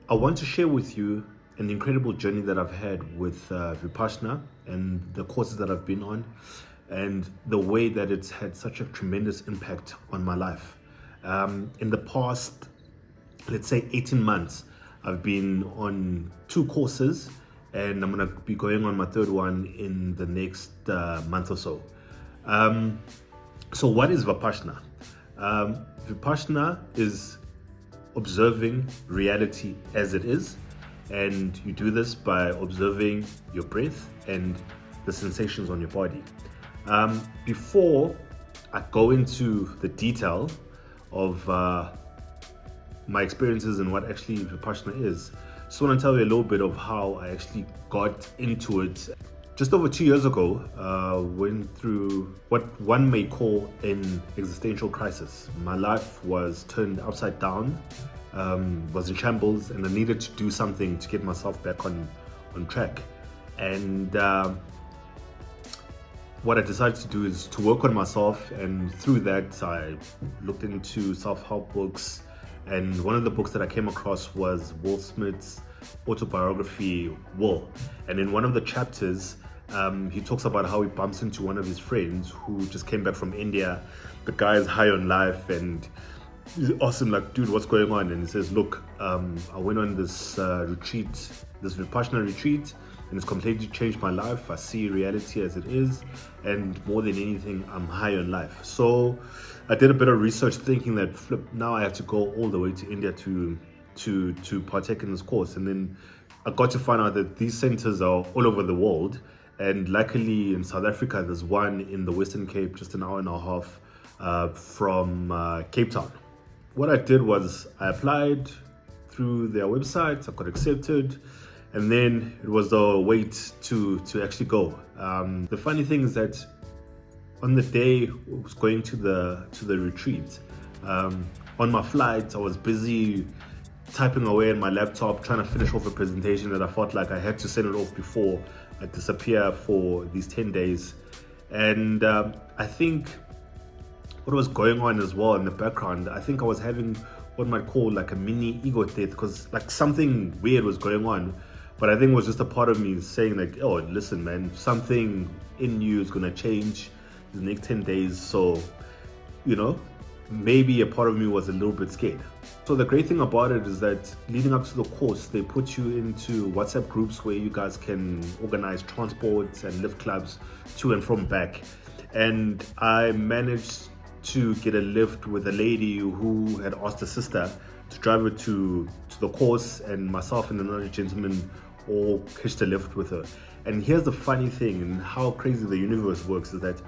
I want to share with you an incredible journey that I've had with Vipassana and the courses that I've been on, and the way that it's had such a tremendous impact on my life. In the past, let's say 18 months, I've been on 2 courses, and I'm going to be going on my 3rd one in the next month or so. So what is Vipassana? Vipassana is observing reality as it is, and you do this by observing your breath and the sensations on your body. Before I go into the detail of my experiences and what actually Vipassana is, I just want to tell you a little bit of how I actually got into it. Just over 2 years ago, went through what one may call an existential crisis. My life was turned upside down, was in shambles, and I needed to do something to get myself back on track. And what I decided to do is to work on myself, and through that I looked into self-help books, and one of the books that I came across was Will Smith's autobiography, Will. And in one of the chapters, he talks about how he bumps into one of his friends who just came back from India. The guy is high on life, and he asks him, like, dude, what's going on? And he says, look, I went on this retreat, this Vipassana retreat, and it's completely changed my life. I see reality as it is, and more than anything, I'm high on life. So I did a bit of research, thinking that, flip, now I have to go all the way to India to partake in this course. And then I got to find out that these centers are all over the world. And luckily in South Africa, there's one in the Western Cape, just an hour and a half from Cape Town. What I did was I applied through their website, I got accepted, and then it was the wait to actually go. The funny thing is that on the day I was going to the retreat, on my flight, I was busy typing away on my laptop, trying to finish off a presentation that I felt like I had to send it off before I disappear for these 10 days. And I think what was going on as well in the background, I think I was having what might call like a mini ego death, because like something weird was going on. But I think it was just a part of me saying like, oh, listen, man, something in you is gonna change the next 10 days. So, you know, maybe a part of me was a little bit scared. So the great thing about it is that leading up to the course, they put you into WhatsApp groups where you guys can organize transports and lift clubs to and from back. And I managed to get a lift with a lady who had asked her sister to drive her to the course, and myself and another gentleman all hitched a lift with her. And here's the funny thing, and how crazy the universe works, is that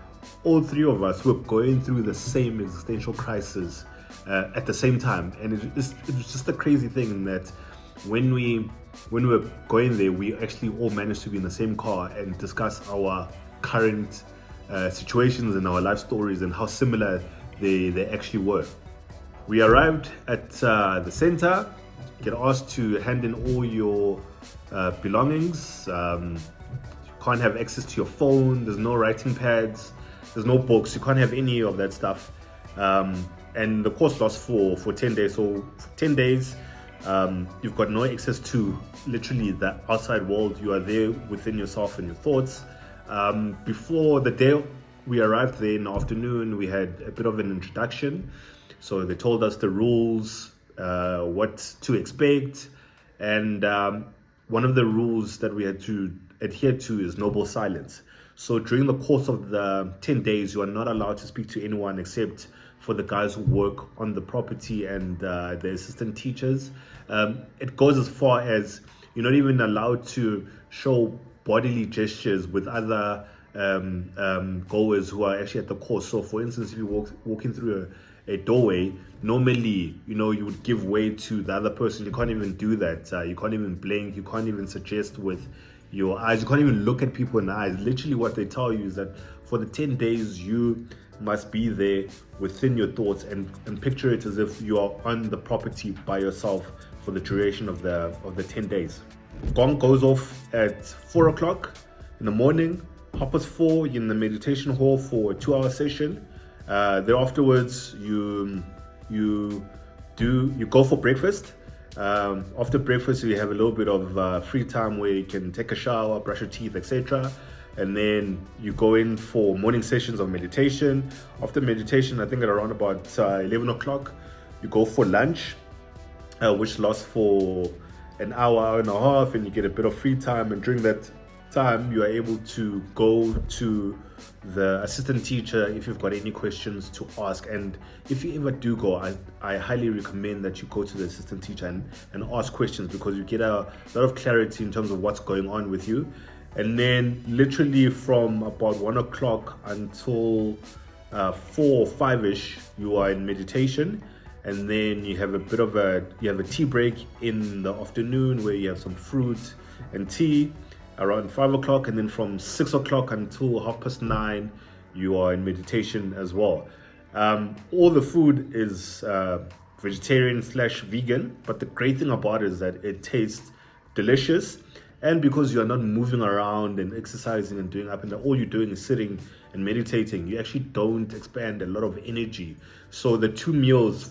all 3 of us were going through the same existential crisis at the same time. And it was just a crazy thing in that when we were going there, we actually all managed to be in the same car and discuss our current situations and our life stories and how similar they actually were. We arrived at the center, get asked to hand in all your belongings. You can't have access to your phone, there's no writing pads, there's no books, you can't have any of that stuff. And the course lasts for 10 days. So for 10 days, you've got no access to literally the outside world. You are there within yourself and your thoughts. Before the day we arrived there in the afternoon, we had a bit of an introduction. So they told us the rules, what to expect. And one of the rules that we had to adhere to is noble silence. So during the course of the 10 days, you are not allowed to speak to anyone except for the guys who work on the property and the assistant teachers. It goes as far as you're not even allowed to show bodily gestures with other goers who are actually at the course. So for instance, if you're walking through a doorway, normally, you know, you would give way to the other person. You can't even do that. You can't even blink. You can't even suggest with your eyes. You can't even look at people in the eyes. Literally what they tell you is that for the 10 days, you must be there within your thoughts and picture it as if you are on the property by yourself for the duration of the 10 days. Gong goes off at 4 o'clock in the morning. 4:30, you're in the meditation hall for a 2-hour session. Then afterwards, you go for breakfast, After breakfast, you have a little bit of free time where you can take a shower, brush your teeth, etc. And then you go in for morning sessions of meditation. After meditation, I think at around about 11 o'clock, you go for lunch, which lasts for an hour and a half, and you get a bit of free time. And during that time, you are able to go to the assistant teacher if you've got any questions to ask. And if you ever do go, I highly recommend that you go to the assistant teacher and ask questions, because you get a lot of clarity in terms of what's going on with you. And then literally from about 1 o'clock until 4 or 5ish, you are in meditation. And then you have a tea break in the afternoon where you have some fruit and tea around 5 o'clock. And then from 6 o'clock until 9:30, you are in meditation as well. All the food is vegetarian/vegan, but the great thing about it is that it tastes delicious. And because you're not moving around and exercising and doing up and down, all you're doing is sitting and meditating, you actually don't expand a lot of energy. So the 2 meals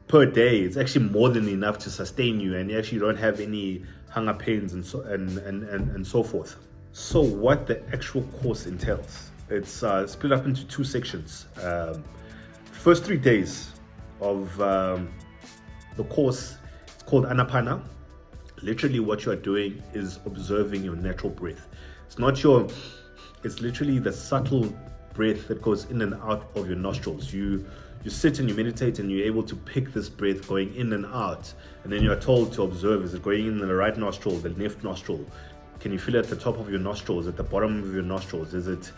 per day, it's actually more than enough to sustain you, and you actually don't have any hunger pains and so forth. So what the actual course entails, it's split up into 2 sections. First 3 days of the course, it's called Anapana. Literally what you are doing is observing your natural breath. It's literally the subtle breath that goes in and out of your nostrils. You sit and you meditate, and you're able to pick this breath going in and out. And then you are told to observe, is it going in the right nostril, the left nostril? Can you feel it at the top of your nostrils, at the bottom of your nostrils? Is it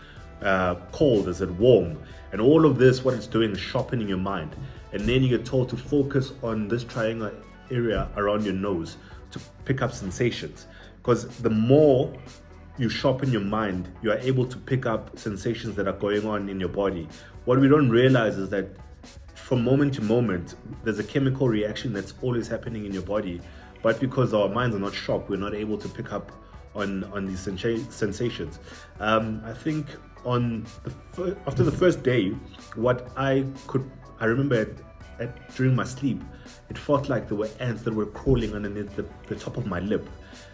cold? Is it warm? And all of this, what it's doing is sharpening your mind. And then you get told to focus on this triangle area around your nose to pick up sensations, because the more you sharpen your mind, you are able to pick up sensations that are going on in your body. What we don't realize is that from moment to moment, there's a chemical reaction that's always happening in your body, but because our minds are not sharp, we're not able to pick up on these sensations. I think after the first day, what I remember during my sleep, it felt like there were ants that were crawling underneath the top of my lip.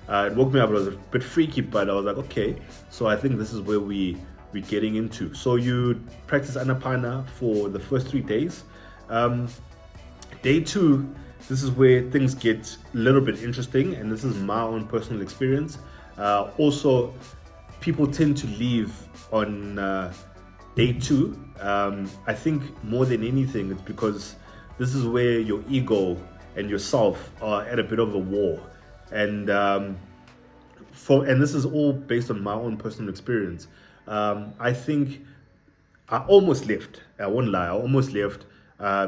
It woke me up. It was a bit freaky, but I was like, okay, so I think this is where we're getting into. So you practice Anapana for the first 3 days. Day 2, this is where things get a little bit interesting, and this is my own personal experience. Also, people tend to leave on day 2. I think more than anything, it's because this is where your ego and yourself are at a bit of a war. And this is all based on my own personal experience. I think I almost left. I won't lie, I almost left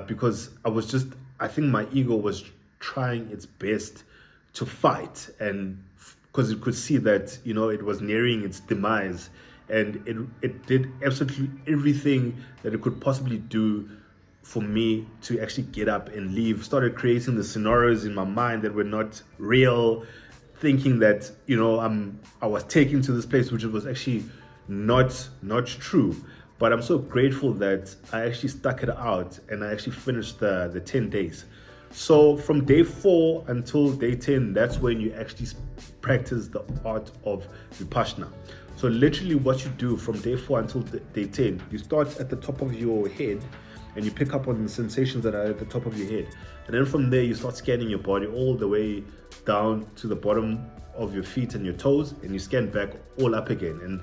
because I think my ego was trying its best to fight, and because it could see that, it was nearing its demise, and it did absolutely everything that it could possibly do for me to actually get up and leave. Started creating the scenarios in my mind that were not real, thinking that I was taken to this place, which was actually not true. But I'm so grateful that I actually stuck it out, and I actually finished the 10 days. So from day 4 until day 10, that's when you actually practice the art of Vipassana. So literally what you do from day 4 until day 10, you start at the top of your head, and you pick up on the sensations that are at the top of your head. And then from there, you start scanning your body all the way down to the bottom of your feet and your toes, and you scan back all up again. And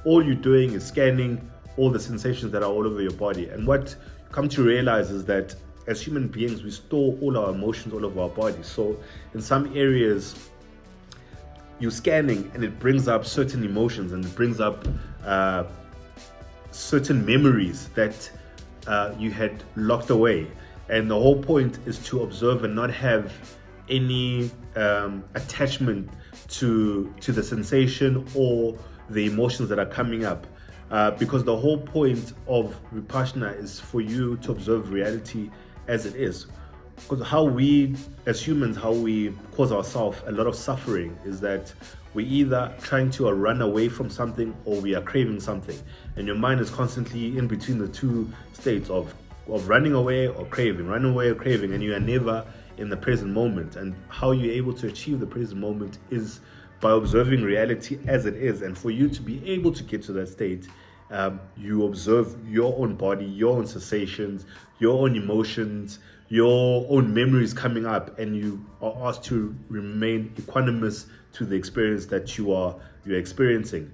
all you're doing is scanning all the sensations that are all over your body. And what you come to realize is that as human beings, we store all our emotions all over our body. So in some areas, you're scanning and it brings up certain emotions, and it brings up certain memories that you had locked away. And the whole point is to observe and not have any attachment to the sensation or the emotions that are coming up, because the whole point of Vipassana is for you to observe reality as it is. Because how we as humans, how we cause ourselves a lot of suffering is that we're either trying to run away from something, or we are craving something, and your mind is constantly in between the two states of running away or craving, and you are never in the present moment. And how you're able to achieve the present moment is by observing reality as it is. And for you to be able to get to that state, you observe your own body, your own sensations, your own emotions, your own memories coming up, and you are asked to remain equanimous to the experience that you're experiencing.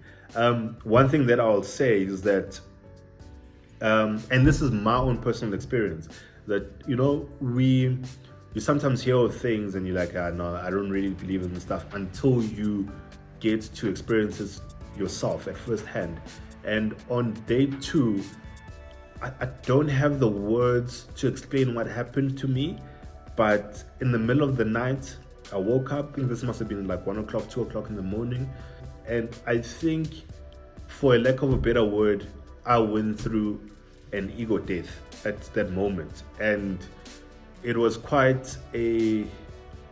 One thing that I'll say is that, and this is my own personal experience, that you sometimes hear of things and you're like, no, I don't really believe in this stuff, until you get to experience it yourself at first hand. And on day 2, I don't have the words to explain what happened to me, but in the middle of the night, I woke up, and this must have been like 1 o'clock, 2 o'clock in the morning. And I think, for a lack of a better word, I went through an ego death at that moment. And it was quite a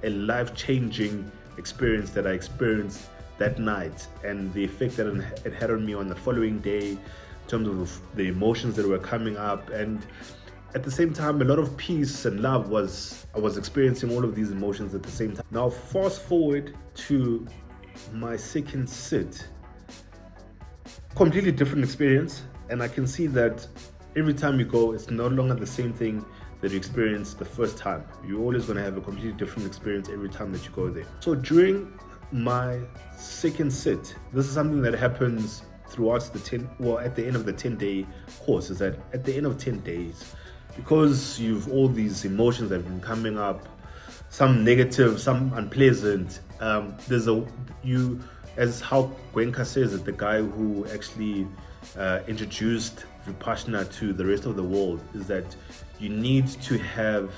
life-changing experience that I experienced that night, and the effect that it had on me on the following day, in terms of the emotions that were coming up, and at the same time a lot of peace and love. I was experiencing all of these emotions at the same time. Now fast forward to my second sit, completely different experience, and I can see that every time you go, it's no longer the same thing that you experienced the first time. You're always going to have a completely different experience every time that you go there. So during my second sit, this is something that happens throughout at the end of the 10-day course, is that at the end of 10 days, because you've all these emotions that have been coming up, some negative, some unpleasant, as how Gwenka says it, the guy who actually introduced Vipassana to the rest of the world, is that you need to have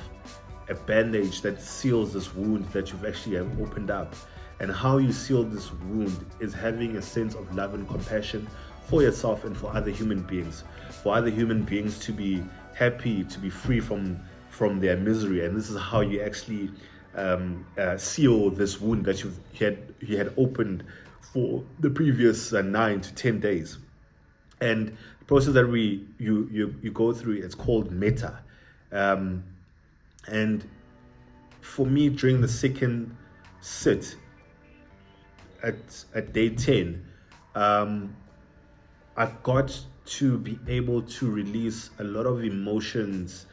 a bandage that seals this wound that you've actually opened up. And how you seal this wound is having a sense of love and compassion for yourself and for other human beings. For other human beings to be happy, to be free from their misery. And this is how you actually seal this wound that you had opened for the previous 9 to 10 days. And the process that you go through, it's called metta. And for me, during the second sit, at day 10, I got to be able to release a lot of emotions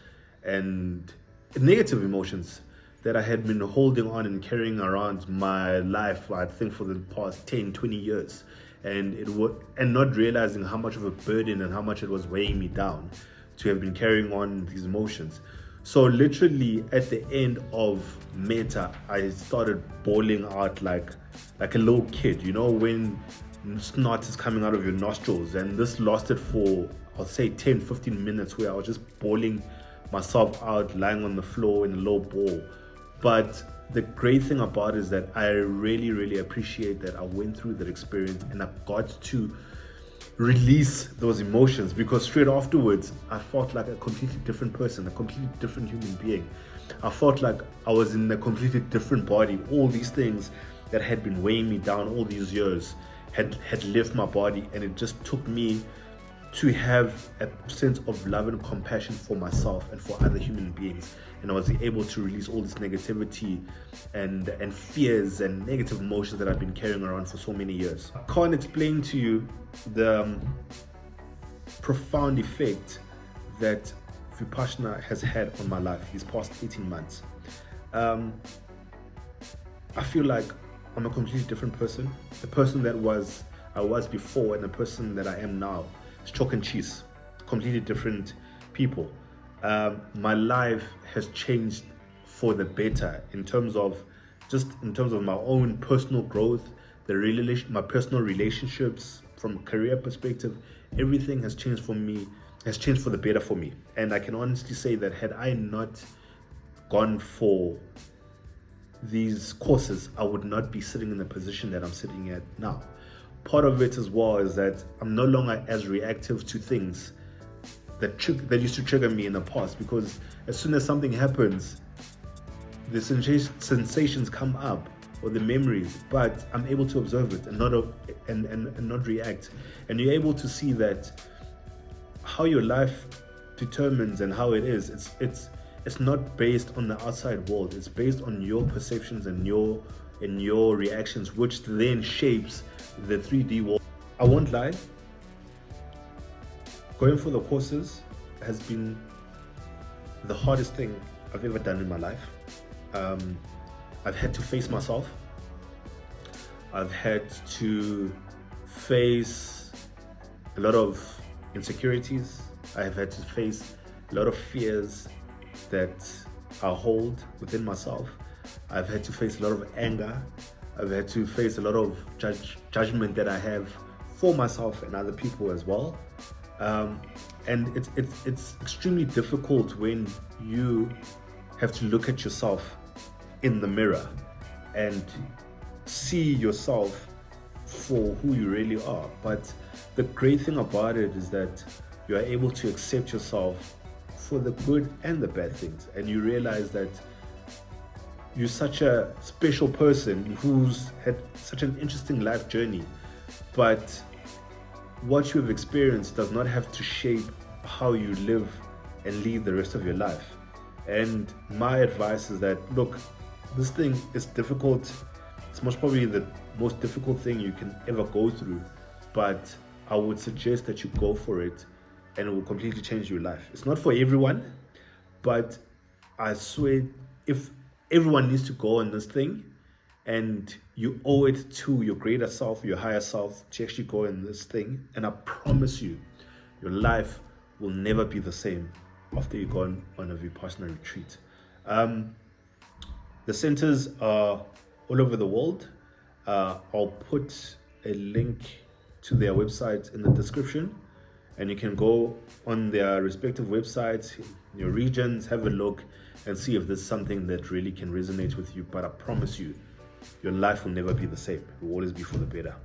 and negative emotions that I had been holding on and carrying around my life, I think, for the past 10, 20 years. And not realizing how much of a burden and how much it was weighing me down to have been carrying on these emotions. So literally at the end of metta, I started bawling out like a little kid, when snot is coming out of your nostrils. And this lasted for, I'll say, 10, 15 minutes, where I was just bawling myself out, lying on the floor in a low ball. But the great thing about it is that I really, really appreciate that I went through that experience and I got to release those emotions, because straight afterwards I felt like a completely different person, a completely different human being. I felt like I was in a completely different body. All these things that had been weighing me down all these years had left my body, and it just took me to have a sense of love and compassion for myself and for other human beings. And I was able to release all this negativity and fears and negative emotions that I've been carrying around for so many years. I can't explain to you the profound effect that Vipassana has had on my life these past 18 months. I feel like I'm a completely different person. The person that I was before and the person that I am now, it's chalk and cheese, completely different people. My life has changed for the better in terms of my own personal growth, my personal relationships, from a career perspective. Everything has changed for me, has changed for the better for me. And I can honestly say that had I not gone for these courses, I would not be sitting in the position that I'm sitting at now. Part of it as well is that I'm no longer as reactive to things that used to trigger me in the past, because as soon as something happens, the sensations come up, or the memories, but I'm able to observe it and not react. And you're able to see that how your life determines and how it is. It's it's not based on the outside world. It's based on your perceptions and your reactions, which then shapes the 3D world. I won't lie, going for the courses has been the hardest thing I've ever done in my life. I've had to face myself. I've had to face a lot of insecurities. I've had to face a lot of fears that I hold within myself. I've had to face a lot of anger. I've had to face a lot of judgment that I have for myself and other people as well. And it's extremely difficult when you have to look at yourself in the mirror and see yourself for who you really are. But the great thing about it is that you are able to accept yourself for the good and the bad things, and you realize that you're such a special person who's had such an interesting life journey, but what you've experienced does not have to shape how you live and lead the rest of your life. And my advice is that, look, this thing is difficult. It's most probably the most difficult thing you can ever go through, but I would suggest that you go for it, and it will completely change your life. It's not for everyone, but I swear, if everyone needs to go on this thing, and you owe it to your greater self, your higher self, to actually go in this thing, and I promise you, your life will never be the same after you've gone on a Vipassana retreat. The centers are all over the world. I'll put a link to their website in the description, and you can go on their respective websites, your regions, have a look and see if there's something that really can resonate with you. But I promise you, your life will never be the same. It will always be for the better.